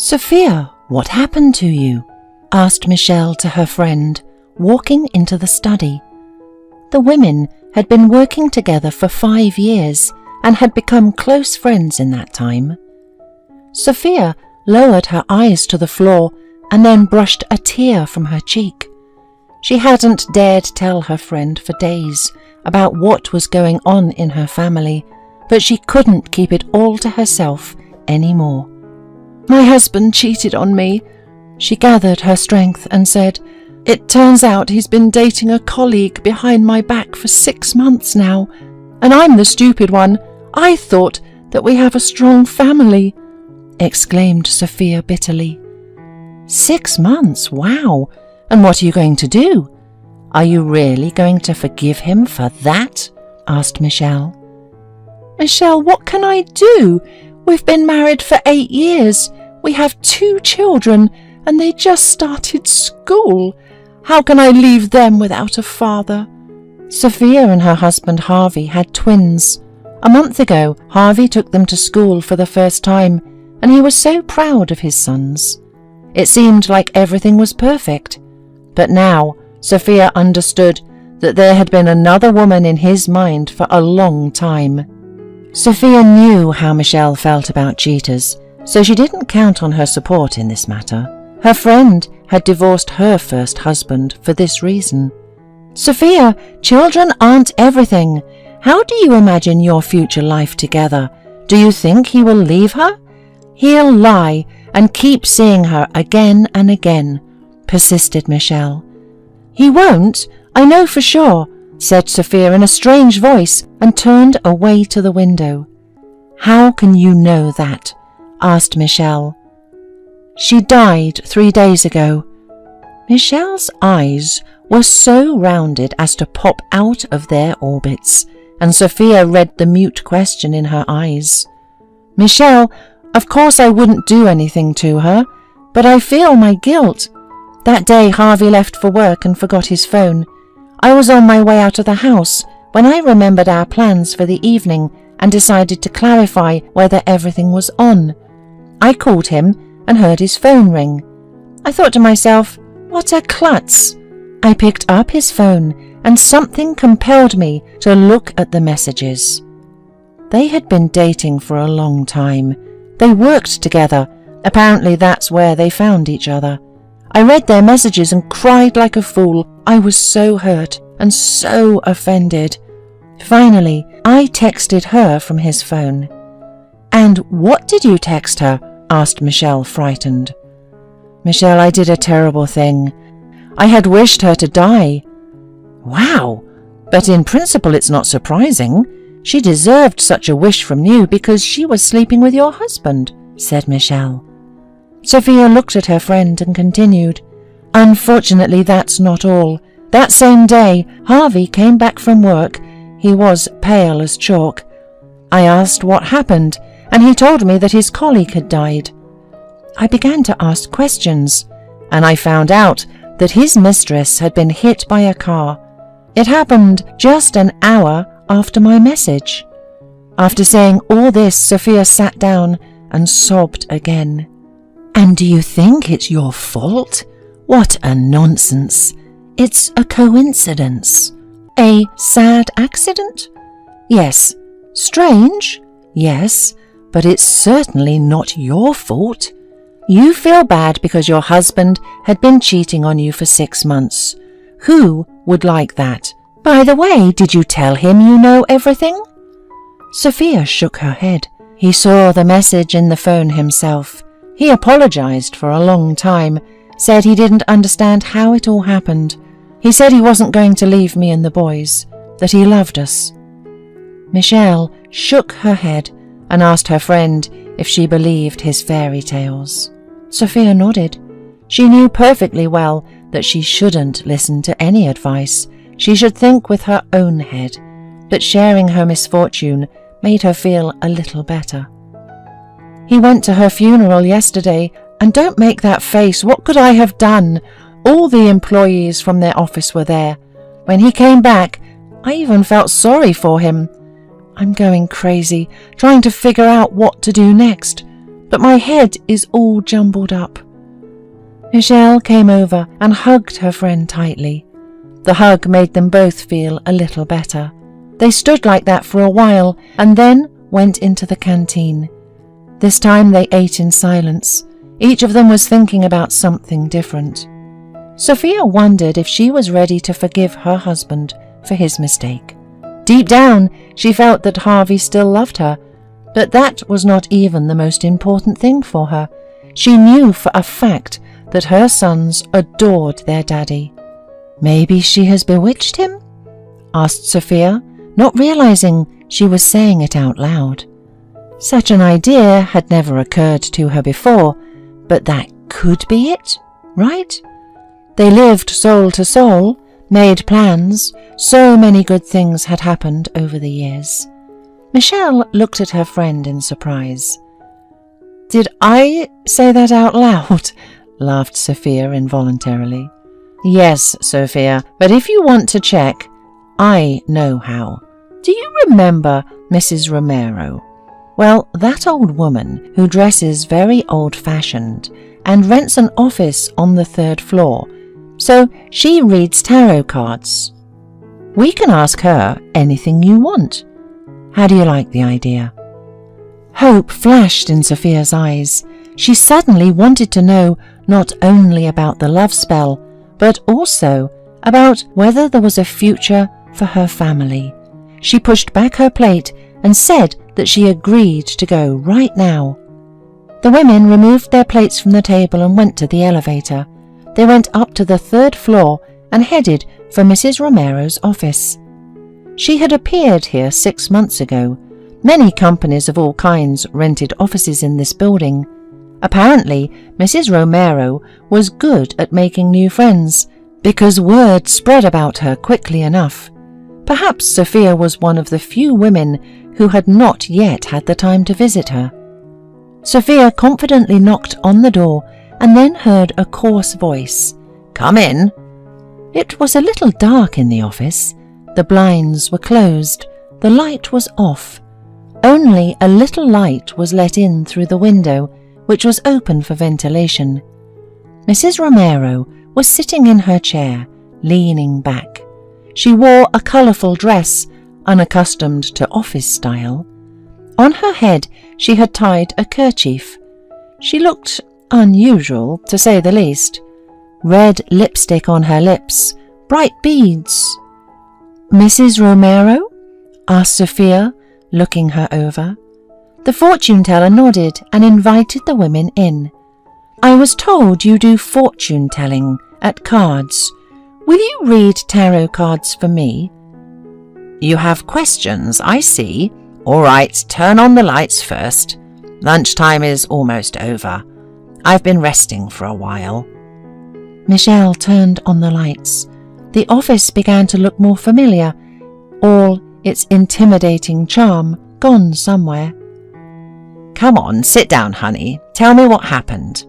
"Sophia, what happened to you?" asked Michelle to her friend, walking into the study. The women had been working together for 5 years and had become close friends in that time. Sophia lowered her eyes to the floor and then brushed a tear from her cheek. She hadn't dared tell her friend for days about what was going on in her family, but she couldn't keep it all to herself anymore. "My husband cheated on me," she gathered her strength and said. "It turns out he's been dating a colleague behind my back for 6 months now, and I'm the stupid one. I thought that we have a strong family," exclaimed Sophia bitterly. 6 months, wow! And what are you going to do? Are you really going to forgive him for that? Asked Michelle. "Michelle, what can I do? We've been married for 8 years. We have 2 children, and they just started school. How can I leave them without a father?" Sophia and her husband Harvey had twins. A month ago, Harvey took them to school for the first time, and he was so proud of his sons. It seemed like everything was perfect. But now, Sophia understood that there had been another woman in his mind for a long time. Sophia knew how Michelle felt about cheaters, so she didn't count on her support in this matter. Her friend had divorced her first husband for this reason. "Sophia, children aren't everything. How do you imagine your future life together? Do you think he will leave her? He'll lie and keep seeing her again and again," persisted Michelle. "He won't, I know for sure," said Sophia in a strange voice and turned away to the window. "How can you know that?" asked Michelle. "She died 3 days ago." Michelle's eyes were so rounded as to pop out of their orbits, and Sophia read the mute question in her eyes. "Michelle, of course I wouldn't do anything to her, but I feel my guilt. That day Harvey left for work and forgot his phone. I was on my way out of the house when I remembered our plans for the evening and decided to clarify whether everything was on. I called him and heard his phone ring. I thought to myself, what a klutz. I picked up his phone and something compelled me to look at the messages. They had been dating for a long time. They worked together. Apparently that's where they found each other. I read their messages and cried like a fool. I was so hurt and so offended. Finally, I texted her from his phone. "And what did you text her?" asked Michelle, frightened. "Michelle, I did a terrible thing. I had wished her to die." "Wow, but in principle it's not surprising. She deserved such a wish from you because she was sleeping with your husband," said Michelle. Sophia looked at her friend and continued, "Unfortunately, that's not all. That same day, Harvey came back from work. He was pale as chalk. I asked what happened, and he told me that his colleague had died. I began to ask questions, and I found out that his mistress had been hit by a car. It happened just an hour after my message." After saying all this, Sophia sat down and sobbed again. "And do you think it's your fault? What a nonsense. It's a coincidence. A sad accident? Yes. Strange? Yes. But it's certainly not your fault. You feel bad because your husband had been cheating on you for 6 months. Who would like that? By the way, did you tell him you know everything?" Sophia shook her head. He saw the message in the phone himself. He apologized for a long time, said he didn't understand how it all happened. He said he wasn't going to leave me and the boys, that he loved us. Michelle shook her head and asked her friend if she believed his fairy tales. Sophia nodded. She knew perfectly well that she shouldn't listen to any advice. She should think with her own head, but sharing her misfortune made her feel a little better. "He went to her funeral yesterday, and don't make that face. What could I have done? All the employees from their office were there. When he came back, I even felt sorry for him. I'm going crazy, trying to figure out what to do next. but my head is all jumbled up." Michelle came over and hugged her friend tightly. The hug made them both feel a little better. They stood like that for a while and then went into the canteen. This time they ate in silence. Each of them was thinking about something different. Sophia wondered if she was ready to forgive her husband for his mistake. Deep down, she felt that Harvey still loved her, but that was not even the most important thing for her. She knew for a fact that her sons adored their daddy. "Maybe she has bewitched him?" asked Sophia, not realizing she was saying it out loud. Such an idea had never occurred to her before, but that could be it, right? They lived soul to soul, made plans. So many good things had happened over the years. Michelle looked at her friend in surprise. "Did I say that out loud?" laughed Sophia involuntarily. "Yes, Sophia, but if you want to check, I know how. Do you remember Mrs. Romero? Well, that old woman who dresses very old-fashioned and rents an office on the 3rd floor, so she reads tarot cards. We can ask her anything you want. How do you like the idea?" Hope flashed in Sophia's eyes. She suddenly wanted to know not only about the love spell, but also about whether there was a future for her family. She pushed back her plate and said that she agreed to go right now. The women removed their plates from the table and went to the elevator. They went up to the 3rd floor and headed for Mrs. Romero's office. She had appeared here 6 months ago. Many companies of all kinds rented offices in this building. Apparently, Mrs. Romero was good at making new friends, because word spread about her quickly enough. Perhaps Sophia was one of the few women who had not yet had the time to visit her. Sophia confidently knocked on the door and then heard a coarse voice. "Come in." It was a little dark in the office. The blinds were closed. The light was off. Only a little light was let in through the window, which was open for ventilation. Mrs. Romero was sitting in her chair, leaning back. She wore a colourful dress, unaccustomed to office style. On her head she had tied a kerchief. She looked unusual, to say the least. Red lipstick on her lips, bright beads. "Mrs. Romero?" asked Sophia, looking her over. The fortune-teller nodded and invited the women in. "I was told you do fortune-telling at cards. Will you read tarot cards for me?" "You have questions, I see. All right, turn on the lights first. Lunchtime is almost over. I've been resting for a while." Michelle turned on the lights. The office began to look more familiar, all its intimidating charm gone somewhere. "Come on, sit down, honey. Tell me what happened."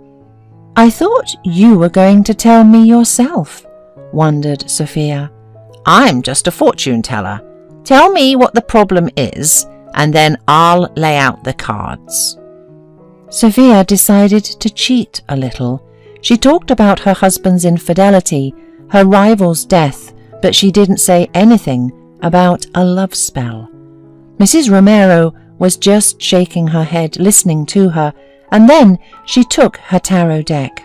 "I thought you were going to tell me yourself," wondered Sophia. "I'm just a fortune teller. Tell me what the problem is, and then I'll lay out the cards." Sophia decided to cheat a little. She talked about her husband's infidelity, her rival's death, but she didn't say anything about a love spell. Mrs. Romero was just shaking her head, listening to her, and then she took her tarot deck.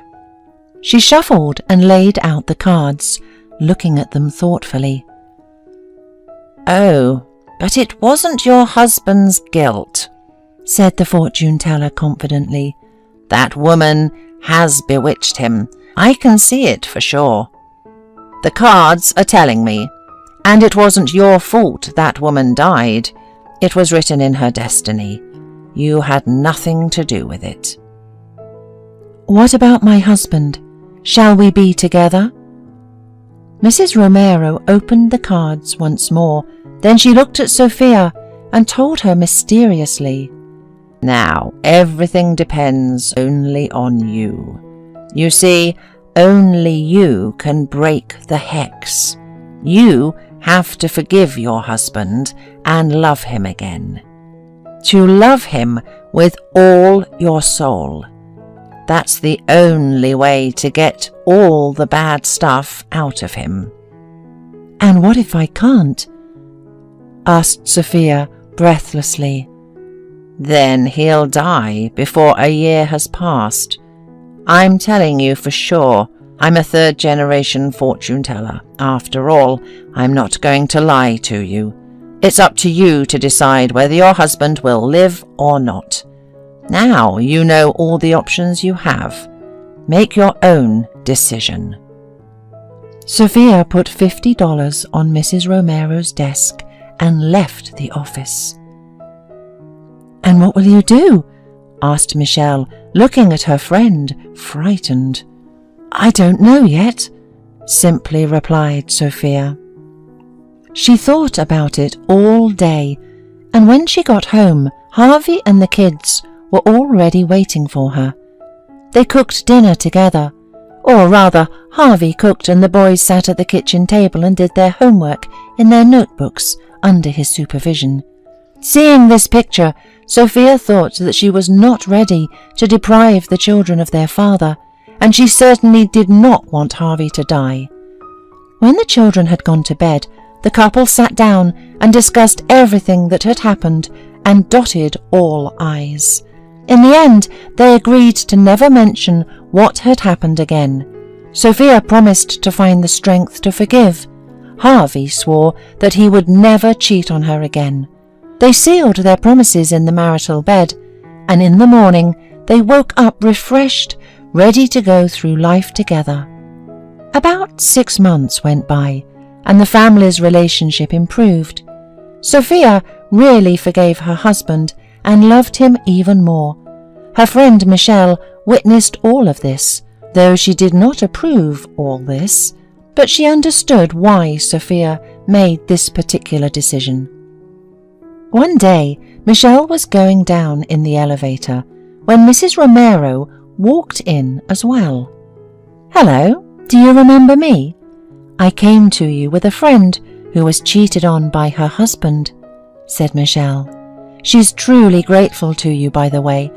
She shuffled and laid out the cards, looking at them thoughtfully. "Oh, but it wasn't your husband's guilt," said the fortune-teller confidently. "That woman has bewitched him. I can see it for sure. The cards are telling me. And it wasn't your fault that woman died. It was written in her destiny. You had nothing to do with it." "What about my husband? Shall we be together?" Mrs. Romero opened the cards once more. Then she looked at Sophia and told her mysteriously, "Now, everything depends only on you. You see, only you can break the hex. You have to forgive your husband and love him again." to love him with all your soul. That's the only way to get all the bad stuff out of him." "And what if I can't?" asked Sophia breathlessly. "Then he'll die before a year has passed. I'm telling you for sure. I'm a third-generation fortune teller. After all, I'm not going to lie to you. It's up to you to decide whether your husband will live or not. Now you know all the options you have. Make your own decision." Sophia put $50 on Mrs. Romero's desk and left the office. "And what will you do?" asked Michelle, looking at her friend, frightened. "I don't know yet," simply replied Sophia. She thought about it all day, and when she got home, Harvey and the kids were already waiting for her. They cooked dinner together, or rather, Harvey cooked and the boys sat at the kitchen table and did their homework in their notebooks under his supervision. Seeing this picture, Sophia thought that she was not ready to deprive the children of their father, and she certainly did not want Harvey to die. When the children had gone to bed, the couple sat down and discussed everything that had happened and dotted all I's. In the end, they agreed to never mention what had happened again. Sophia promised to find the strength to forgive. Harvey swore that he would never cheat on her again. They sealed their promises in the marital bed, and in the morning they woke up refreshed, ready to go through life together. About 6 months went by, and the family's relationship improved. Sophia really forgave her husband and loved him even more. Her friend Michelle witnessed all of this, though she did not approve all this, but she understood why Sophia made this particular decision. One day, Michelle was going down in the elevator when Mrs. Romero walked in as well. "Hello, do you remember me? I came to you with a friend who was cheated on by her husband," said Michelle. "She's truly grateful to you, by the way.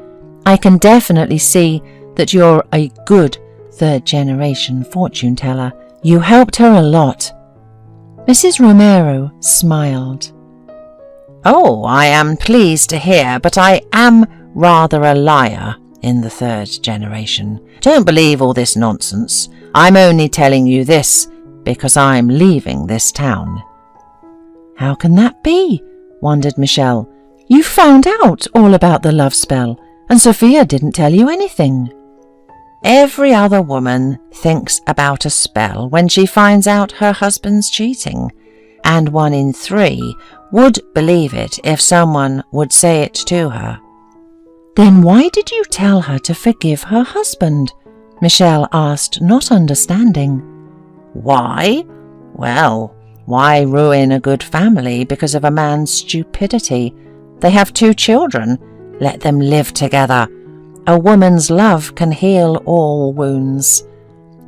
I can definitely see that you're a good third-generation fortune teller. You helped her a lot." Mrs. Romero smiled. "Oh, I am pleased to hear, but I am rather a liar in the third generation. Don't believe all this nonsense. I'm only telling you this because I'm leaving this town." "How can that be?" wondered Michelle. "You found out all about the love spell, and Sophia didn't tell you anything." "Every other woman thinks about a spell when she finds out her husband's cheating, and 1 in 3 would believe it if someone would say it to her." "Then why did you tell her to forgive her husband?" Michelle asked, not understanding. "Why? Well, why ruin a good family because of a man's stupidity? They have 2 children. Let them live together. A woman's love can heal all wounds.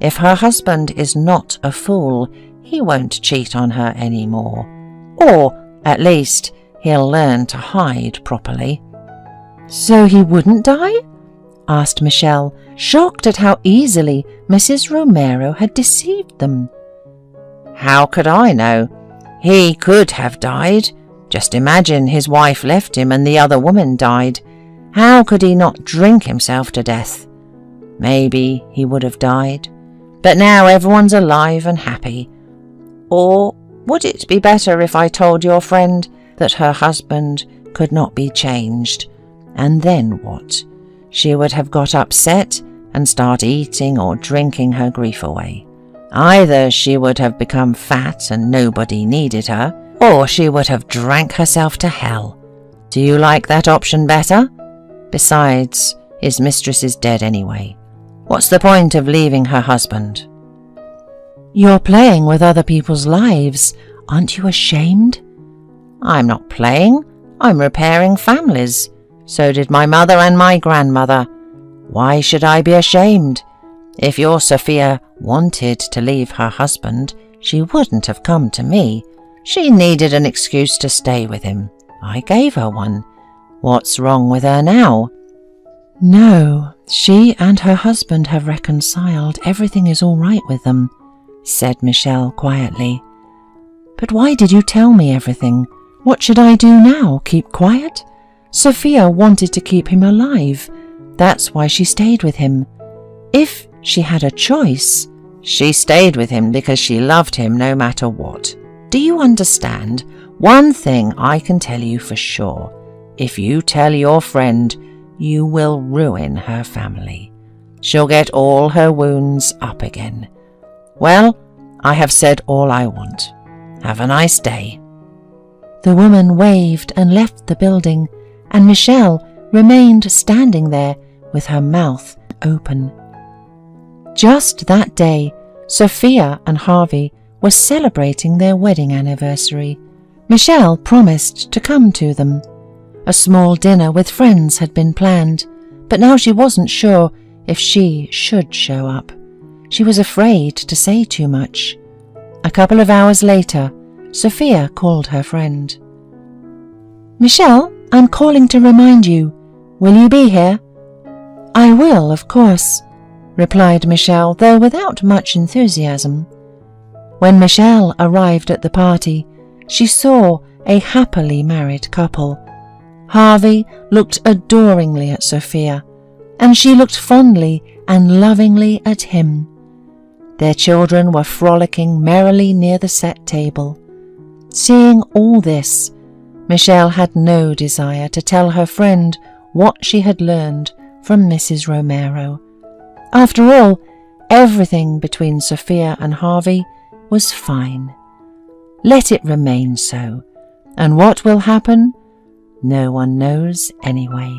If her husband is not a fool, he won't cheat on her anymore. Or, at least, he'll learn to hide properly." "So he wouldn't die?" asked Michelle, shocked at how easily Mrs. Romero had deceived them. "How could I know? He could have died. Just imagine his wife left him and the other woman died. How could he not drink himself to death? Maybe he would have died. But now everyone's alive and happy. Or would it be better if I told your friend that her husband could not be changed? And then what? She would have got upset and start eating or drinking her grief away. Either she would have become fat and nobody needed her, or she would have drank herself to hell. Do you like that option better? Besides, his mistress is dead anyway. What's the point of leaving her husband?" "You're playing with other people's lives. Aren't you ashamed?" "I'm not playing. I'm repairing families. So did my mother and my grandmother. Why should I be ashamed? If your Sophia wanted to leave her husband, she wouldn't have come to me. She needed an excuse to stay with him. I gave her one. What's wrong with her now?" "No, she and her husband have reconciled. Everything is all right with them," said Michelle quietly. "But why did you tell me everything? What should I do now? Keep quiet? Sophia wanted to keep him alive. That's why she stayed with him. If she had a choice..." "She stayed with him because she loved him no matter what. Do you understand? One thing I can tell you for sure. If you tell your friend, you will ruin her family. She'll get all her wounds up again. Well, I have said all I want. Have a nice day." The woman waved and left the building, and Michelle remained standing there with her mouth open. Just that day, Sophia and Harvey were celebrating their wedding anniversary. Michelle promised to come to them. A small dinner with friends had been planned, but now she wasn't sure if she should show up. She was afraid to say too much. A couple of hours later, Sophia called her friend. "Michelle, I'm calling to remind you. Will you be here?" "I will, of course," replied Michelle, though without much enthusiasm. When Michelle arrived at the party, she saw a happily married couple. Harvey looked adoringly at Sophia, and she looked fondly and lovingly at him. Their children were frolicking merrily near the set table. Seeing all this, Michelle had no desire to tell her friend what she had learned from Mrs. Romero. After all, everything between Sophia and Harvey was fine. Let it remain so, and what will happen, no one knows anyway.